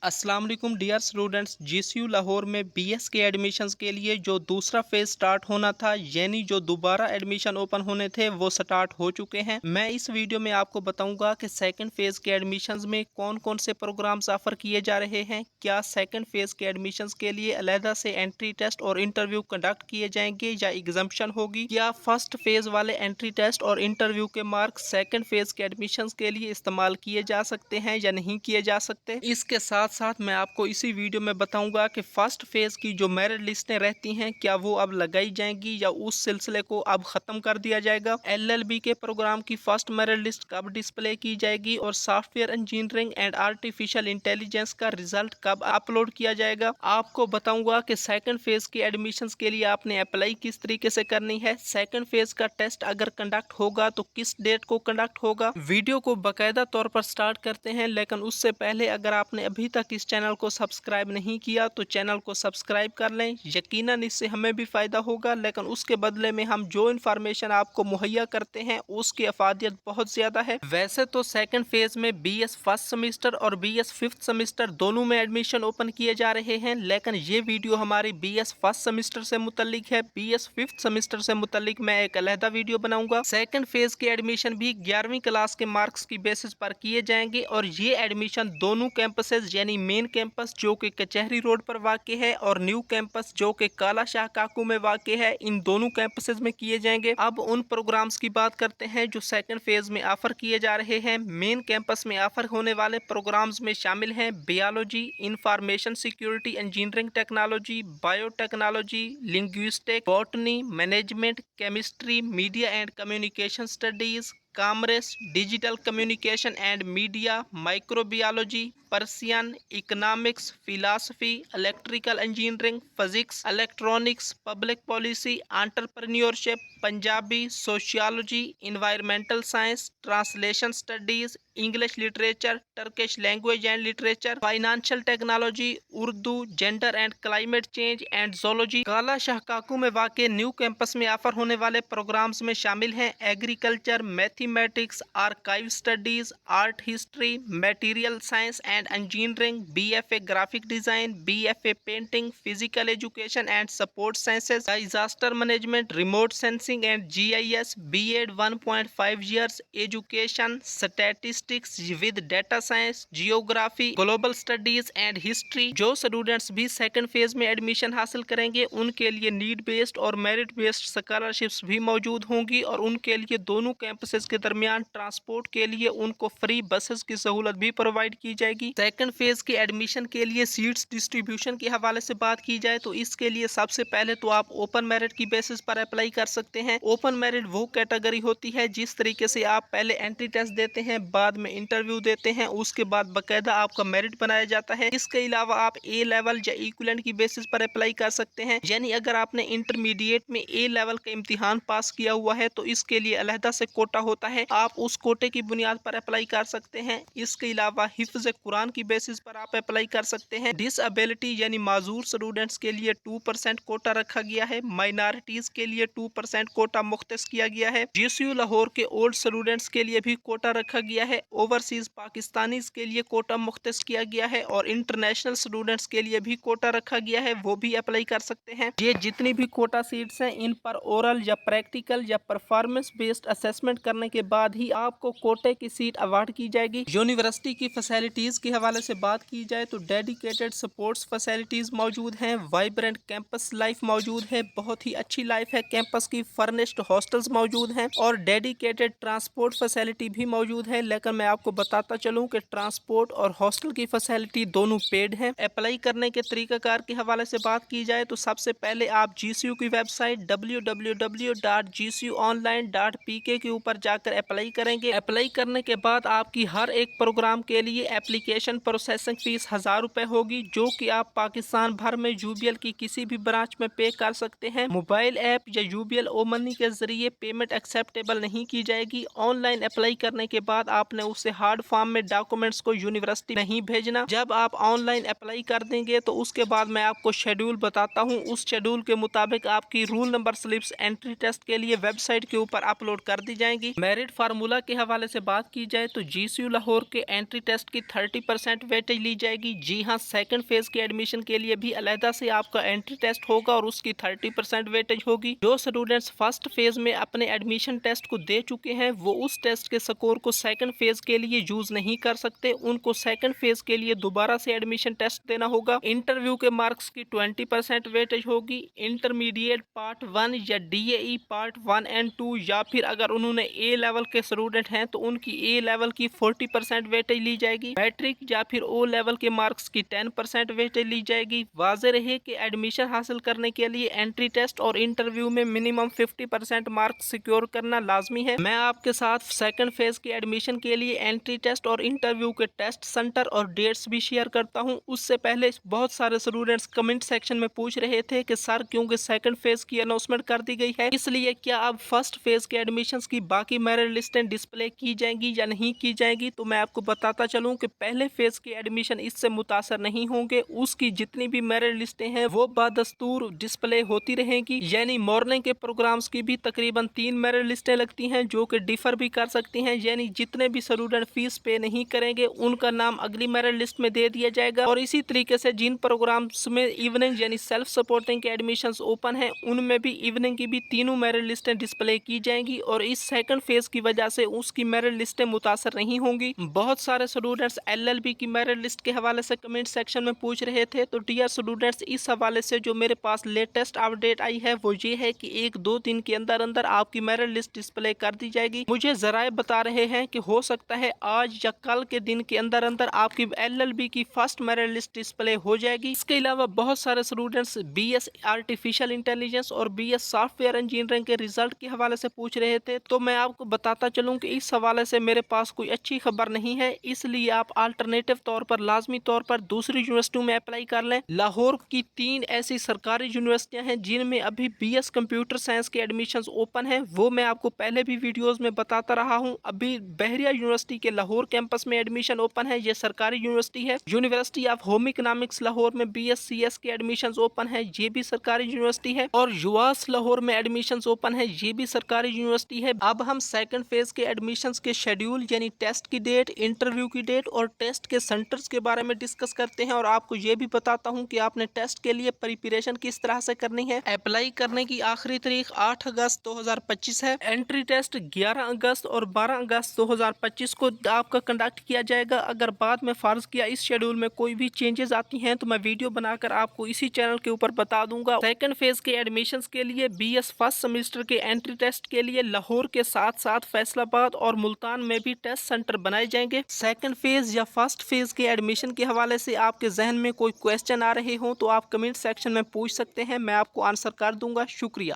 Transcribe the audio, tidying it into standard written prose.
अस्सलाम वालेकुम dear students. GCU Lahore में बीएस के एडमिशन्स के लिए जो दूसरा फेज स्टार्ट होना था, यानी जो दोबारा एडमिशन ओपन होने थे, वो स्टार्ट हो चुके हैं। मैं इस वीडियो में आपको बताऊंगा कि सेकंड फेज के एडमिशन्स में कौन कौन से प्रोग्राम्स ऑफर किए जा रहे हैं, क्या सेकंड फेज के एडमिशन्स के लिए अलहदा से एंट्री टेस्ट और इंटरव्यू कंडक्ट किए जाएंगे या एग्जाम्पशन होगी, क्या फर्स्ट फेज वाले एंट्री टेस्ट और इंटरव्यू के मार्क्स सेकंड फेज के एडमिशन्स के लिए इस्तेमाल किए जा सकते हैं या नहीं किए जा सकते। इसके साथ साथ मैं आपको इसी वीडियो में बताऊंगा कि फर्स्ट फेज की जो मेरिट लिस्टें रहती हैं, क्या वो अब लगाई जाएंगी या उस सिलसिले को अब खत्म कर दिया जाएगा। एलएलबी के प्रोग्राम की फर्स्ट मेरिट लिस्ट कब डिस्प्ले की जाएगी और software engineering and artificial intelligence का रिजल्ट कब अपलोड किया जाएगा। आपको बताऊंगा कि सेकंड फेज के एडमिशंस के लिए आपने अप्लाई किस तरीके से करनी है, सेकंड फेज का टेस्ट अगर कंडक्ट होगा तो किस डेट को कंडक्ट होगा। वीडियो को बाकायदा तौर पर स्टार्ट करते हैं, लेकिन उससे पहले अगर आपने अभी तक इस चैनल को सब्सक्राइब नहीं किया तो चैनल को सब्सक्राइब कर लें। यकीनन इससे हमें भी फायदा होगा, लेकिन उसके बदले में हम जो इन्फॉर्मेशन आपको मुहैया करते हैं उसकी अफादियत बहुत ज्यादा है। वैसे तो सेकंड फेज में बीएस फर्स्ट सेमेस्टर और बीएस फिफ्थ सेमेस्टर दोनों में एडमिशन ओपन किए जा रहे हैं, लेकिन ये वीडियो हमारी बीएस फर्स्ट सेमेस्टर से मुतल्लिक है। बीएस फिफ्थ सेमेस्टर से मुतल्लिक मैं एक अलहदा वीडियो बनाऊंगा। सेकंड फेज के एडमिशन भी 11वीं क्लास के मार्क्स की बेसिस पर किए जाएंगे और ये एडमिशन दोनों कैंपसेस यानी मेन कैंपस जो कि कचहरी रोड पर वाक़ है और न्यू कैंपस जो कि काला शाह काकू में वाक़ है, इन दोनों कैंपसेस में किए जाएंगे। अब उन प्रोग्राम्स की बात करते हैं जो सेकंड फेज में ऑफर किए जा रहे हैं। मेन कैंपस में ऑफर होने वाले प्रोग्राम्स में शामिल हैं biology, information security engineering technology, biotechnology, linguistic, botany, management, chemistry, media and communication studies, commerce, digital communication and media, microbiology, Persian, economics, philosophy, electrical engineering, physics, electronics, public policy, entrepreneurship, Punjabi, sociology, environmental science, translation studies, English literature, Turkish language and literature, financial technology, Urdu, gender and climate change and zoology. काला शाह काकू में वाक़ new campus में offer होने वाले programmes में शामिल हैं agriculture, mathematics, archive studies, art history, material science and engineering, BFA graphic design, BFA painting, physical education and sport sciences, disaster management, remote sensing and GIS, BEd 1.5 years education, statistics with data science, geography, global studies and history. जो students भी second phase में admission हासिल करेंगे उनके लिए need based और merit based scholarships भी मौजूद होंगी और उनके लिए दोनों कैंपसेस के दरमियान ट्रांसपोर्ट के लिए उनको फ्री बसेस की सहूलत भी प्रोवाइड की जाएगी। सेकंड फेज के एडमिशन के लिए सीट्स डिस्ट्रीब्यूशन के हवाले से बात की जाए तो इसके लिए सबसे पहले तो आप ओपन मेरिट की बेसिस पर अप्लाई कर सकते हैं। ओपन मेरिट वो कैटेगरी होती है जिस तरीके से आप पहले एंट्री टेस्ट देते हैं, बाद में इंटरव्यू देते हैं, उसके बाद बाकायदा आपका मेरिट बनाया जाता है। इसके अलावा आप ए लेवल या इक्विवेलेंट की बेसिस पर अप्लाई कर सकते हैं, यानी अगर आपने इंटरमीडिएट में ए लेवल का इम्तिहान पास किया हुआ है तो इसके लिए अलहदा से कोटा होता है, आप उस कोटे की बुनियाद पर अप्लाई कर सकते हैं। इसके अलावा हिफ्ज कुरान की बेसिस पर आप अप्लाई कर सकते हैं। डिसएबिलिटी यानी माजूर स्टूडेंट्स के लिए 2% कोटा रखा गया है, माइनॉरिटीज के लिए 2% कोटा मुख्तस किया गया है। जीसीयू लाहौर के ओल्ड स्टूडेंट्स के लिए भी कोटा रखा गया है, ओवरसीज पाकिस्तानीज के लिए कोटा मुख्तस किया गया है और इंटरनेशनल स्टूडेंट्स के लिए भी कोटा रखा गया है, वो भी अप्लाई कर सकते हैं। ये जितनी भी कोटा सीट्स हैं इन पर ओरल या प्रैक्टिकल या परफॉर्मेंस बेस्ड असेसमेंट करने के बाद ही आपको कोटे की सीट अवार्ड की जाएगी। यूनिवर्सिटी की फैसिलिटीज के हवाले से बात की जाए तो डेडिकेटेड सपोर्ट्स फैसिलिटीज मौजूद हैं, वाइब्रेंट कैंपस लाइफ मौजूद है, बहुत ही अच्छी लाइफ है कैंपस की, फर्निश्ड हॉस्टल्स मौजूद हैं और डेडिकेटेड ट्रांसपोर्ट फैसिलिटी भी मौजूद है। लेकिन मैं आपको बताता चलूं कि ट्रांसपोर्ट और हॉस्टल की फैसिलिटी दोनों पेड हैं। अप्लाई करने के तरीकाकार के हवाले से बात की जाए तो सबसे पहले आप जीसीयू की वेबसाइट www.gcuonline.pk के ऊपर जाकर अप्लाई करेंगे। अप्लाई करने के बाद आपकी हर एक प्रोग्राम के लिए एप्लीकेशन प्रोसेसिंग फीस 1000 रुपए होगी, जो कि आप पाकिस्तान भर में यूबीएल की किसी भी ब्रांच में पे कर सकते हैं। मोबाइल ऐप या यूबीएल ओ मनी के जरिए पेमेंट एक्सेप्टेबल नहीं की जाएगी। ऑनलाइन अप्लाई करने के बाद आपने आपने उसे हार्ड फॉर्म में डॉक्यूमेंट्स को यूनिवर्सिटी नहीं भेजना। जब आप ऑनलाइन अप्लाई कर देंगे तो उसके बाद मैं आपको शेड्यूल बताता हूँ। उस शेड्यूल के मुताबिक आपकी rule number slips entry test के लिए वेबसाइट के ऊपर अपलोड कर दी जाएंगी। मेरिट फार्मूला के हवाले से बात की जाए तो जीसीयू लाहौर के एंट्री टेस्ट की 30% वेटेज ली जाएगी। जी हाँ, सेकंड फेज के एडमिशन के लिए भी अलहदा से आपका एंट्री टेस्ट होगा और उसकी 30% वेटेज होगी। जो स्टूडेंट्स फर्स्ट फेज में अपने एडमिशन टेस्ट को दे चुके हैं वो उस टेस्ट के स्कोर को सेकंड फेज के लिए यूज नहीं कर सकते। उनको सेकंड फेज के लिए दोबारा से एडमिशन टेस्ट देना होगा। इंटरव्यू के मार्क्स की 20% वेटेज होगी। इंटरमीडिएट पार्ट 1 या डीएई पार्ट 1 एंड 2 या फिर अगर उन्होंने ए लेवल के स्टूडेंट हैं तो उनकी ए लेवल की 40% वेटेज ली जाएगी। मैट्रिक या फिर ओ लेवल के मार्क्स की 10% वेटेज ली जाएगी। वाज़ेह रहे कि एडमिशन हासिल करने के लिए एंट्री टेस्ट और इंटरव्यू में मिनिमम 50% मार्क्स सिक्योर करना लाजमी है। मैं आपके साथ सेकंड फेज के एडमिशन के लिए एंट्री टेस्ट और इंटरव्यू के टेस्ट सेंटर और डेट्स भी शेयर करता हूं। उससे पहले बहुत सारे स्टूडेंट्स कमेंट सेक्शन में पूछ रहे थे कि सर क्योंकि सेकंड फेज की अनाउंसमेंट कर दी गई है इसलिए क्या अब फर्स्ट फेज के एडमिशंस की बाकी मेरिट लिस्टें डिस्प्ले की जाएंगी या नहीं की जाएंगी। तो मैं आपको बताता चलूं कि पहले फेज के एडमिशन इससे मुतासर नहीं होंगे। उसकी जितनी भी मेरिट लिस्टें हैं वो बदस्तूर डिस्प्ले होती रहेंगी। यानी मॉर्निंग के प्रोग्राम्स की भी तकरीबन 3 मेरिट लिस्टें लगती हैं जो कि डिफर भी कर सकती हैं। यानी जितने भी स्टूडेंट फीस पे नहीं करेंगे उनका नाम अगली मेरिट लिस्ट में दे दिया जाएगा। और इसी तरीके से जिन प्रोग्राम्स में इवनिंग यानी सेल्फ सपोर्टिंग के एडमिशंस ओपन हैं उनमें भी इवनिंग की भी तीनों मेरिट लिस्टें डिस्प्ले की जाएंगी और इस सेकंड फेज की वजह से उसकी मेरिट लिस्टें मुतासर नहीं होंगी। बहुत सारे स्टूडेंट्स एलएलबी की मेरिट लिस्ट के हवाले से कमेंट सेक्शन में पूछ रहे थे। तो डियर स्टूडेंट्स, इस हवाले से जो मेरे पास लेटेस्ट अपडेट आई है वो ये है कि 1-2 दिन के अंदर अंदर आपकी मेरिट लिस्ट डिस्प्ले कर दी जाएगी। मुझे जराए बता रहे हैं कि हो सकता है आज या कल के दिन के अंदर अंदर आपकी एलएलबी की फर्स्ट मेरिट लिस्ट डिस्प्ले हो जाएगी। इसके अलावा बहुत सारे स्टूडेंट्स बीएस आर्टिफिशियल इंटेलिजेंस और बीएस सॉफ्टवेयर इंजीनियरिंग के रिजल्ट के हवाले से पूछ रहे थे। तो मैं आपको बताता चलूं कि इस हवाले से मेरे पास कोई अच्छी खबर नहीं है, इसलिए आप अल्टरनेटिव तौर पर लाजमी तौर पर दूसरी यूनिवर्सिटियों में अप्लाई कर लें। लाहौर की 3 ऐसी सरकारी यूनिवर्सिटियां हैं जिनमें अभी बीएस कंप्यूटर साइंस के एडमिशंस ओपन हैं। वो मैं आपको पहले भी वीडियोस में बताता रहा हूं। अभी बहरिया यूनिवर्सिटी के लाहौर कैंपस में एडमिशन ओपन है, ये सरकारी यूनिवर्सिटी है। University of home economics Lahore में बीएससीएस के एडमिशंस ओपन है, ये भी सरकारी यूनिवर्सिटी है। और युवास लाहौर में एडमिशंस ओपन है, ये भी सरकारी यूनिवर्सिटी है। अब हम सेकंड फेज के एडमिशंस के शेड्यूल यानी टेस्ट की डेट, इंटरव्यू की डेट और टेस्ट के सेंटर्स के बारे में डिस्कस करते हैं और आपको ये भी बताता हूँ कि आपने टेस्ट के लिए प्रिपरेशन किस तरह से करनी है। अप्लाई करने की आखिरी तारीख 8 अगस्त 2025 है। एंट्री टेस्ट 11 अगस्त और 12 अगस्त 2025 को आपका कंडक्ट किया जाएगा। अगर बाद में फर्ज किया इस शेड्यूल में कोई भी चेंजेस आती हैं तो मैं वीडियो बनाकर आपको इसी चैनल के ऊपर बता दूंगा। सेकंड फेज के एडमिशंस के लिए बीएस फर्स्ट सेमेस्टर के एंट्री टेस्ट के लिए लाहौर के साथ साथ फैसलाबाद और मुल्तान में भी टेस्ट सेंटर बनाए जाएंगे। सेकंड फेज या फर्स्ट फेज के एडमिशन के हवाले से आपके जहन में कोई क्वेश्चन आ रहे हो तो आप कमेंट सेक्शन में पूछ सकते हैं, मैं आपको आंसर कर दूंगा। शुक्रिया।